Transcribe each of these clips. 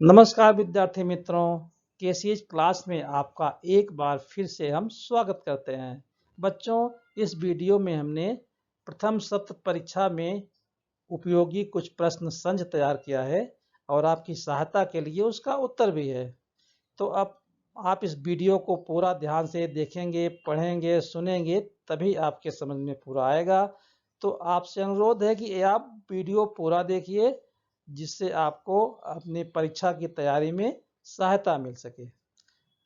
नमस्कार विद्यार्थी मित्रों, केसीएच क्लास में आपका एक बार फिर से हम स्वागत करते हैं। बच्चों, इस वीडियो में हमने प्रथम सत्र परीक्षा में उपयोगी कुछ प्रश्न संच तैयार किया है और आपकी सहायता के लिए उसका उत्तर भी है। तो अब आप इस वीडियो को पूरा ध्यान से देखेंगे, पढ़ेंगे, सुनेंगे, तभी आपके समझ में पूरा आएगा। तो आपसे अनुरोध है कि आप वीडियो पूरा देखिए, जिससे आपको अपनी परीक्षा की तैयारी में सहायता मिल सके।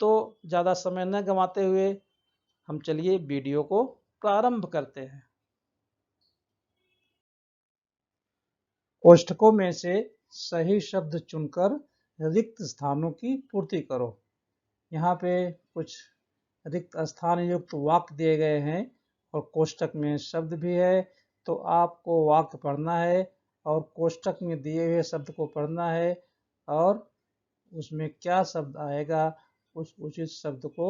तो ज़्यादा समय न गंवाते हुए हम चलिए वीडियो को प्रारंभ करते हैं। कोष्ठकों में से सही शब्द चुनकर रिक्त स्थानों की पूर्ति करो। यहाँ पे कुछ रिक्त स्थान युक्त वाक्य दिए गए हैं और कोष्ठक में शब्द भी है। तो आपको वाक्य पढ़ना है और कोष्ठक में दिए हुए शब्द को पढ़ना है और उसमें क्या शब्द आएगा उस उचित शब्द को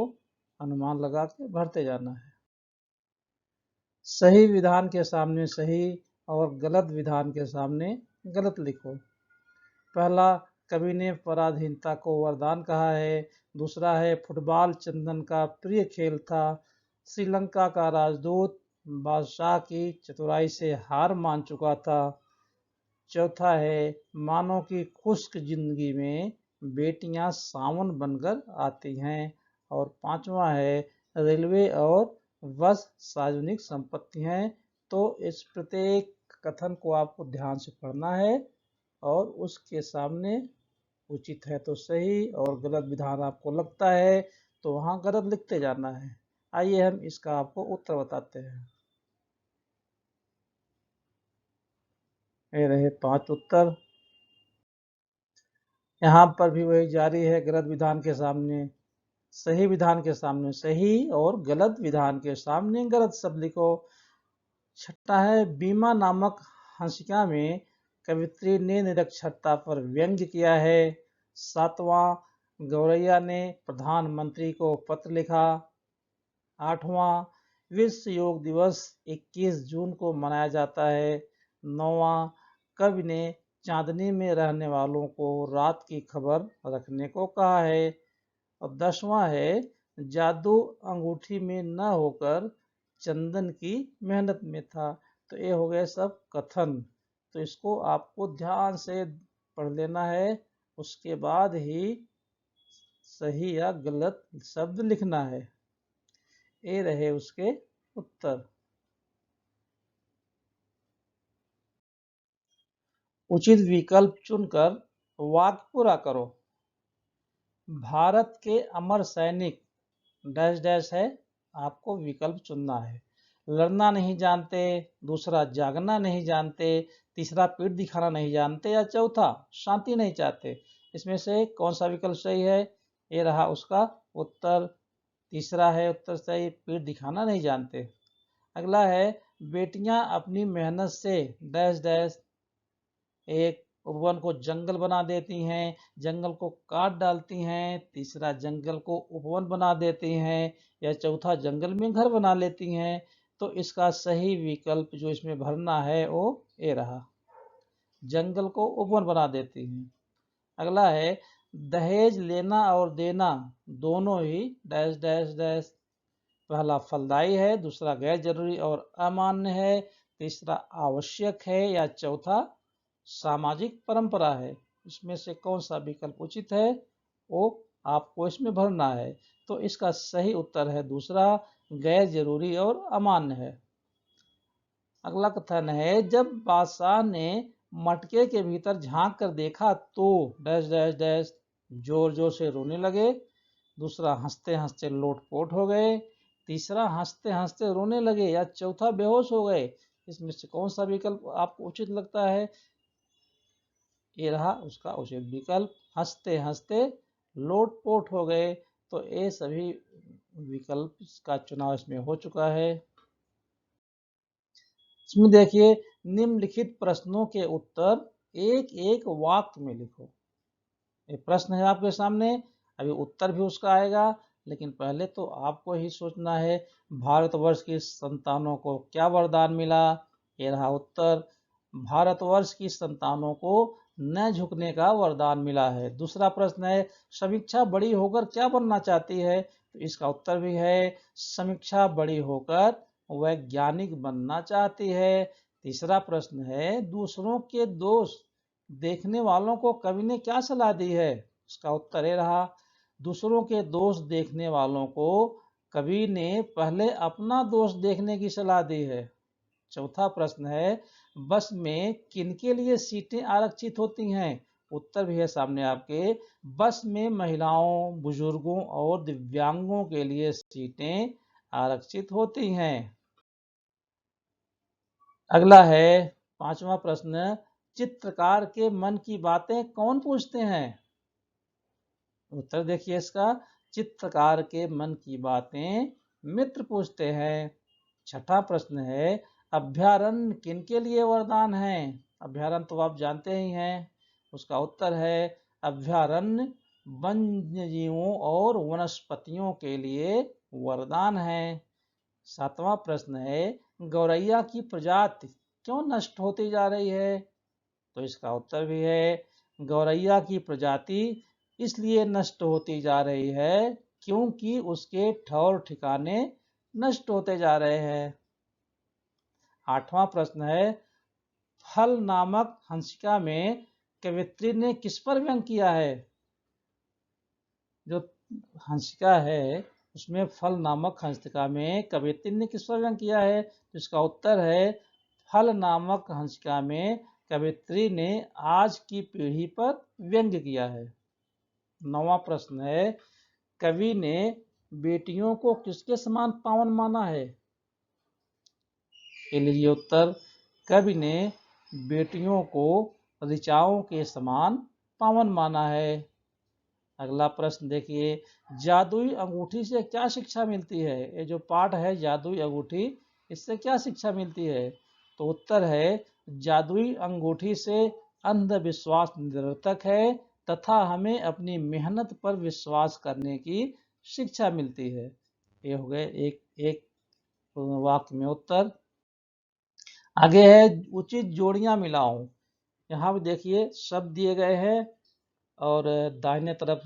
अनुमान लगा के भरते जाना है। सही विधान के सामने सही और गलत विधान के सामने गलत लिखो। पहला, कवि ने पराधीनता को वरदान कहा है। दूसरा है, फुटबॉल चंदन का प्रिय खेल था। श्रीलंका का राजदूत बादशाह की चतुराई से हार मान चुका था। चौथा है, मानव की खुश्क जिंदगी में बेटियां सावन बनकर आती हैं। और पांचवा है, रेलवे और बस सार्वजनिक संपत्ति हैं। तो इस प्रत्येक कथन को आपको ध्यान से पढ़ना है और उसके सामने उचित है तो सही और गलत विधान आपको लगता है तो वहां गलत लिखते जाना है। आइए हम इसका आपको उत्तर बताते हैं। ये रहे 5 उत्तर। यहाँ पर भी वही जारी है, गलत विधान के सामने सही विधान के सामने सही और गलत विधान के सामने गलत शब्द लिखो। छठा है, बीमा नामक हंसिका में कवित्री ने निरक्षरता पर व्यंग्य किया है। सातवां, गौरैया ने प्रधानमंत्री को पत्र लिखा। आठवां, विश्व योग दिवस 21 जून को मनाया जाता है। नौवां, कवि ने चांदनी में रहने वालों को रात की खबर रखने को कहा है। और 10वां है, जादू अंगूठी में न होकर चंदन की मेहनत में था। तो ये हो गए सब कथन। तो इसको आपको ध्यान से पढ़ लेना है, उसके बाद ही सही या गलत शब्द लिखना है। ये रहे उसके उत्तर। उचित विकल्प चुनकर वाक्य पूरा करो। भारत के अमर सैनिक डैश डैश है, आपको विकल्प चुनना है। लड़ना नहीं जानते, दूसरा जागना नहीं जानते, तीसरा पीठ दिखाना नहीं जानते, या चौथा शांति नहीं चाहते। इसमें से कौन सा विकल्प सही है? ये रहा उसका उत्तर। तीसरा है उत्तर सही, पीठ दिखाना नहीं जानते। अगला है, बेटियां अपनी मेहनत से डैश डैश एक उपवन को जंगल बना देती हैं, जंगल को काट डालती हैं, तीसरा जंगल को उपवन बना देती हैं, या चौथा जंगल में घर बना लेती हैं। तो इसका सही विकल्प जो इसमें भरना है वो ये रहा, जंगल को उपवन बना देती हैं। अगला है, दहेज लेना और देना दोनों ही डैश डैश डैश। पहला फलदायी है, दूसरा गैर जरूरी और अमान्य है, तीसरा आवश्यक है, या चौथा सामाजिक परंपरा है। इसमें से कौन सा विकल्प उचित है वो आपको इसमें भरना है। तो इसका सही उत्तर है दूसरा, गैर जरूरी और अमान्य है। अगला कथन है, जब बादशाह ने मटके के भीतर झांक कर देखा तो डैश डैश डैश जोर जोर से रोने लगे। दूसरा, हंसते हंसते लोटपोट हो गए। तीसरा, हंसते हंसते रोने लगे, या चौथा बेहोश हो गए। इसमें से कौन सा विकल्प आपको उचित लगता है? ये रहा उसका उचित विकल्प, हंसते हंसते लोटपोट हो गए। तो ये सभी विकल्प का चुनाव इसमें हो चुका है। इसमें देखिए, निम्नलिखित प्रश्नों के उत्तर एक एक वाक्य में लिखो। ये प्रश्न है आपके सामने, अभी उत्तर भी उसका आएगा, लेकिन पहले तो आपको ही सोचना है भारतवर्ष की संतानों को क्या वरदान मिला। ये रहा उत्तर, भारतवर्ष की संतानों को न झुकने का वरदान मिला है। दूसरा प्रश्न है समीक्षा बड़ी होकर क्या बनना चाहती है, तो इसका उत्तर भी है समीक्षा बड़ी होकर वैज्ञानिक बनना चाहती है। तीसरा प्रश्न है दूसरों के दोष देखने वालों को कवि ने क्या सलाह दी है, इसका उत्तर ये रहा दूसरों के दोष देखने वालों को कवि ने पहले अपना दोष देखने की सलाह दी है। चौथा प्रश्न है बस में किनके लिए सीटें आरक्षित होती हैं, उत्तर भी है सामने आपके, बस में महिलाओं, बुजुर्गों और दिव्यांगों के लिए सीटें आरक्षित होती हैं। अगला है पांचवा प्रश्न चित्रकार के मन की बातें कौन पूछते हैं, उत्तर देखिए इसका चित्रकार के मन की बातें मित्र पूछते हैं। छठा प्रश्न है अभ्यारण्य किनके लिए वरदान है, अभ्यारण्य तो आप जानते ही हैं, उसका उत्तर है अभ्यारण्य वन्य जीवों और वनस्पतियों के लिए वरदान है। सातवां प्रश्न है गौरैया की प्रजाति क्यों नष्ट होती जा रही है, तो इसका उत्तर भी है गौरैया की प्रजाति इसलिए नष्ट होती जा रही है क्योंकि उसके ठौर ठिकाने नष्ट होते जा रहे हैं। आठवां प्रश्न है फल नामक हंसिका में कवियत्री ने किस पर व्यंग किया है, जो हंसिका है उसमें फल नामक हंसिका में कवियत्री ने किस पर व्यंग किया है, तो इसका उत्तर है फल नामक हंसिका में कवियत्री ने आज की पीढ़ी पर व्यंग किया है। नौवां प्रश्न है कवि ने बेटियों को किसके समान पावन माना है, ये लीजिए उत्तर कवि ने बेटियों को ऋचाओं के समान पावन माना है। अगला प्रश्न देखिए जादुई अंगूठी से क्या शिक्षा मिलती है, ये जो पाठ है जादुई अंगूठी इससे क्या शिक्षा मिलती है, तो उत्तर है जादुई अंगूठी से अंधविश्वास निरर्थक है तथा हमें अपनी मेहनत पर विश्वास करने की शिक्षा मिलती है। ये हो गए एक एक वाक्य में उत्तर। आगे है उचित जोड़ियां मिलाओ, यहाँ भी देखिए शब्द दिए गए हैं और दाहिने तरफ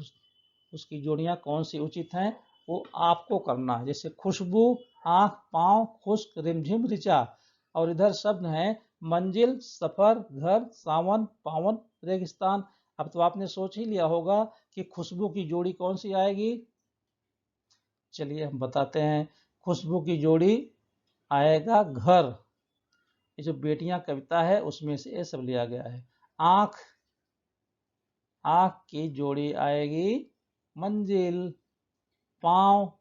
उसकी जोड़ियां कौन सी उचित हैं वो आपको करना है, जैसे खुशबू, आंख, पांव, खुश्क, रिमझिम, ऋचा, और इधर शब्द हैं मंजिल, सफर, घर, सावन, पावन, रेगिस्तान। अब तो आपने सोच ही लिया होगा कि खुशबू की जोड़ी कौन सी आएगी, चलिए हम बताते हैं। खुशबू की जोड़ी आएगा घर, ये जो बेटियां कविता है उसमें से ये सब लिया गया है। आंख, आंख की जोड़ी आएगी मंजिल, पांव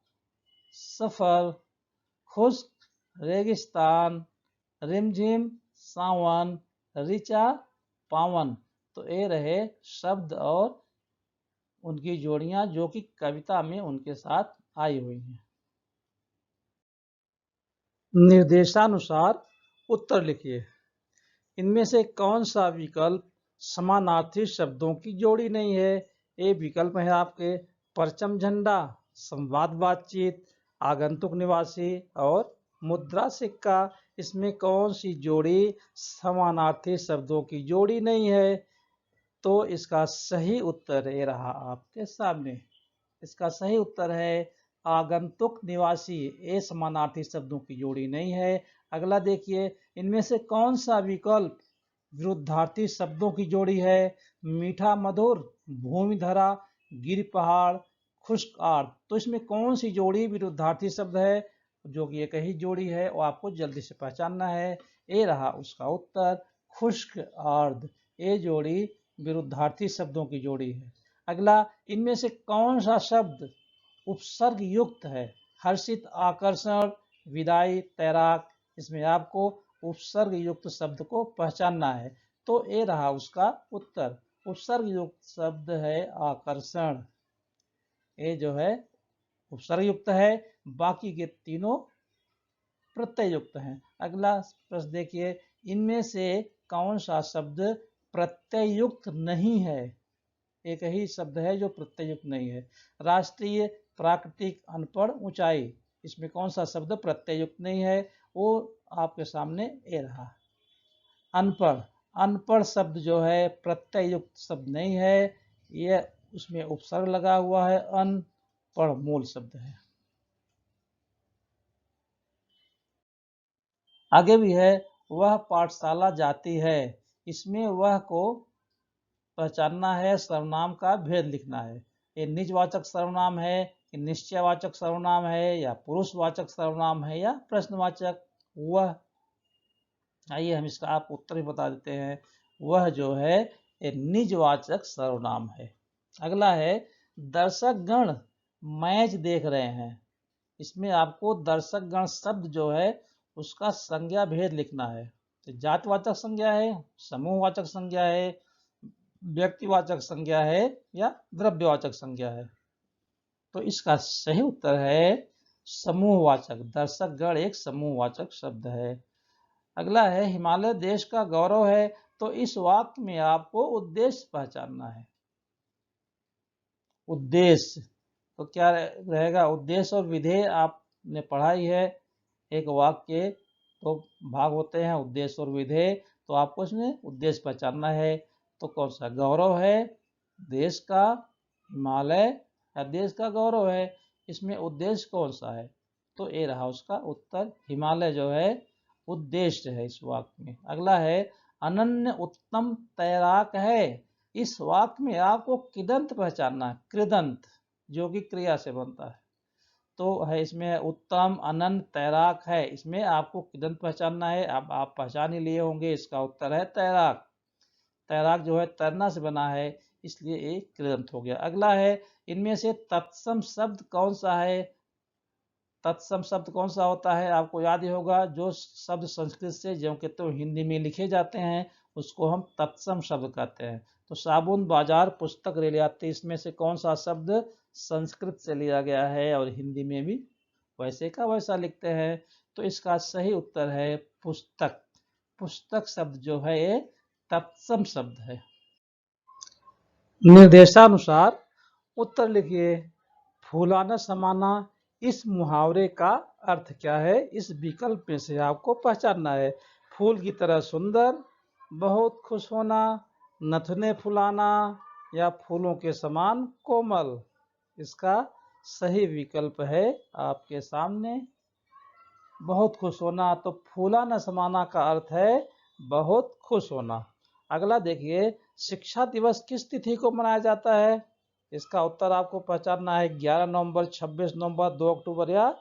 सफर, खुश्क रेगिस्तान, रिमझिम सावन, ऋचा पावन। तो ये रहे शब्द और उनकी जोड़ियां जो कि कविता में उनके साथ आई हुई हैं। निर्देशानुसार उत्तर लिखिए, इनमें से कौन सा विकल्प समानार्थी शब्दों की जोड़ी नहीं है, ये विकल्प है आपके परचम झंडा, संवाद बातचीत, आगंतुक निवासी और मुद्रा सिक्का। इसमें कौन सी जोड़ी समानार्थी शब्दों की जोड़ी नहीं है, तो इसका सही उत्तर ये रहा आपके सामने, इसका सही उत्तर है आगंतुक निवासी, ये समानार्थी शब्दों की जोड़ी नहीं है। अगला देखिए इनमें से कौन सा विकल्प विरुद्धार्थी शब्दों की जोड़ी है, मीठा मधुर, भूमि धरा, गिर पहाड़, खुश्क आर्द्र। तो इसमें कौन सी जोड़ी विरुद्धार्थी शब्द है, जो कि एक ही जोड़ी है वो आपको जल्दी से पहचानना है। ये रहा उसका उत्तर खुश्क आर्द्र, ये जोड़ी विरुद्धार्थी शब्दों की जोड़ी है। अगला इनमें से कौन सा शब्द उपसर्ग युक्त है, हर्षित, आकर्षण, विदाई, तैराक। इसमें आपको उपसर्ग युक्त शब्द को पहचानना है, तो ये रहा उसका उत्तर उपसर्ग युक्त शब्द है आकर्षण, ये जो है उपसर्ग युक्त है, बाकी के तीनों प्रत्यय युक्त हैं। अगला प्रश्न देखिए इनमें से कौन सा शब्द प्रत्यय युक्त नहीं है, एक ही शब्द है जो प्रत्यय युक्त नहीं है, राष्ट्रीय, प्राकृतिक, अनपढ़, ऊंचाई। इसमें कौन सा शब्द प्रत्यय युक्त नहीं है, वो आपके सामने ये रहा अनपढ़। अनपढ़ शब्द जो है प्रत्यय युक्त शब्द नहीं है, यह उसमें उपसर्ग लगा हुआ है, अनपढ़ मूल शब्द है। आगे भी है, वह पाठशाला जाती है, इसमें वह को पहचानना है, सर्वनाम का भेद लिखना है। ये निजवाचक सर्वनाम है कि निश्चयवाचक सर्वनाम है या पुरुषवाचक सर्वनाम है या प्रश्नवाचक। वह, आइए हम इसका आप उत्तर भी बता देते हैं। वह जो है ये निजवाचक सर्वनाम है। अगला है, दर्शक गण मैच देख रहे हैं, इसमें आपको दर्शक गण शब्द जो है उसका संज्ञा भेद लिखना है। तो जातवाचक संज्ञा है, समूहवाचक संज्ञा है, व्यक्तिवाचक संज्ञा है या द्रव्यवाचक संज्ञा है। तो इसका सही उत्तर है समूहवाचक। दर्शक गण एक समूहवाचक शब्द है। अगला है, हिमालय देश का गौरव है, तो इस वाक्य में आपको उद्देश्य पहचानना है। उद्देश्य तो क्या रहेगा? उद्देश्य और विधेय आपने पढ़ाई है। एक वाक्य तो भाग होते हैं उद्देश्य और विधेय, तो आपको इसमें उद्देश्य पहचानना है। तो कौन सा गौरव है? देश का, हिमालय या देश का गौरव है, इसमें उद्देश्य कौन सा है? तो ये रहा उसका उत्तर, हिमालय जो है उद्देश्य है इस वाक्य में। अगला है, अनन्य उत्तम तैराक है, इस वाक्य में आपको कृदंत पहचानना है। कृदंत जो कि क्रिया से बनता है, तो है इसमें उत्तम, अनंत, तैराक है, इसमें आपको कृदंत पहचानना है। अब आप पहचान ही लिए होंगे, इसका उत्तर है तैराक। तैराक जो है तैरना से बना है, इसलिए एक कृदंत हो गया। अगला है, इनमें से तत्सम शब्द कौन सा है? तत्सम शब्द कौन सा होता है? आपको याद ही होगा, जो शब्द संस्कृत से जो कि तो हिंदी में लिखे जाते हैं उसको हम तत्सम शब्द कहते हैं। तो साबुन, बाजार, पुस्तक, रेल यात्री, इसमें से कौन सा शब्द संस्कृत से लिया गया है और हिंदी में भी वैसे का वैसा लिखते हैं? तो इसका सही उत्तर है पुस्तक। पुस्तक शब्द जो है ये तत्सम शब्द है। निर्देशानुसार उत्तर लिखिए। फूलाना समाना, इस मुहावरे का अर्थ क्या है? इस विकल्प में से आपको पहचानना है। फूल की तरह सुंदर, बहुत खुश होना, नथने फुलाना या फूलों के समान कोमल। इसका सही विकल्प है आपके सामने बहुत खुश होना। तो फूलाना समाना का अर्थ है बहुत खुश होना। अगला देखिए, शिक्षा दिवस किस तिथि को मनाया जाता है? इसका उत्तर आपको पहचानना है। 11 नवंबर, 26 नवंबर, 2 अक्टूबर या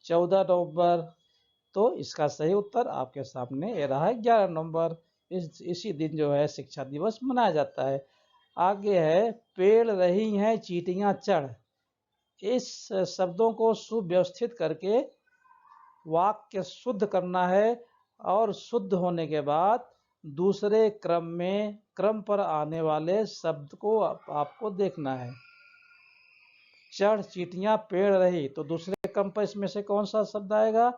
14 नवंबर। तो इसका सही उत्तर आपके सामने ये रहा है 11 नवंबर। इसी दिन जो है शिक्षा दिवस मनाया जाता है। आगे है, पेड़ रही हैं चींटियां चढ़, इस शब्दों को सुव्यवस्थित करके वाक्य शुद्ध करना है और शुद्ध होने के बाद दूसरे क्रम पर आने वाले शब्द को आपको देखना है। चढ़ चींटियां पेड़ रही, तो दूसरे क्रम पर इसमें से कौन सा शब्द आएगा?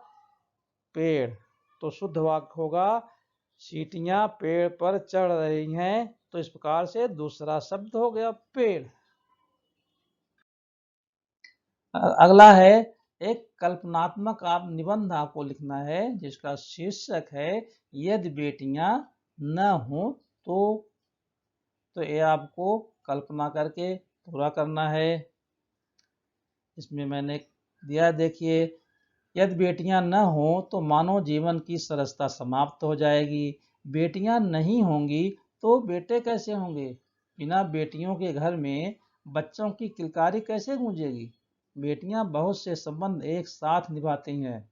पेड़। तो शुद्ध वाक्य होगा, चींटियां पेड़ पर चढ़ रही हैं, तो इस प्रकार से दूसरा शब्द हो गया पेड़। अगला है, एक कल्पनात्मक आप निबंध आपको लिखना है जिसका शीर्षक है यदि बेटियां न हो तो ये आपको कल्पना करके पूरा करना है। इसमें मैंने दिया, देखिए, यदि बेटियां न हो तो मानव जीवन की सरसता समाप्त हो जाएगी। बेटियां नहीं होंगी तो बेटे कैसे होंगे? बिना बेटियों के घर में बच्चों की किलकारी कैसे गूंजेगी? बेटियां बहुत से संबंध एक साथ निभाती हैं।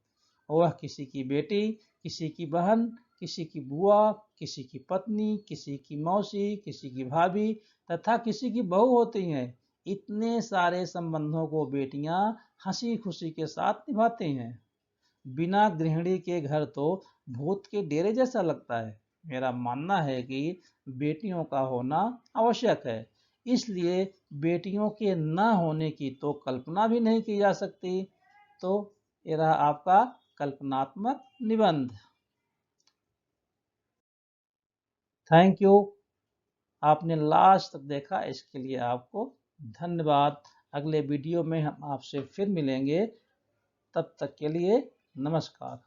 वह किसी की बेटी, किसी की बहन, किसी की बुआ, किसी की पत्नी, किसी की मौसी, किसी की भाभी तथा किसी की बहू होती हैं। इतने सारे संबंधों को बेटियां हंसी खुशी के साथ निभाती हैं। बिना गृहिणी के घर तो भूत के डेरे जैसा लगता है। मेरा मानना है कि बेटियों का होना आवश्यक है, इसलिए बेटियों के न होने की तो कल्पना भी नहीं की जा सकती। तो ये रहा आपका कल्पनात्मक निबंध। थैंक यू, आपने लास्ट तक देखा, इसके लिए आपको धन्यवाद। अगले वीडियो में हम आपसे फिर मिलेंगे, तब तक के लिए नमस्कार।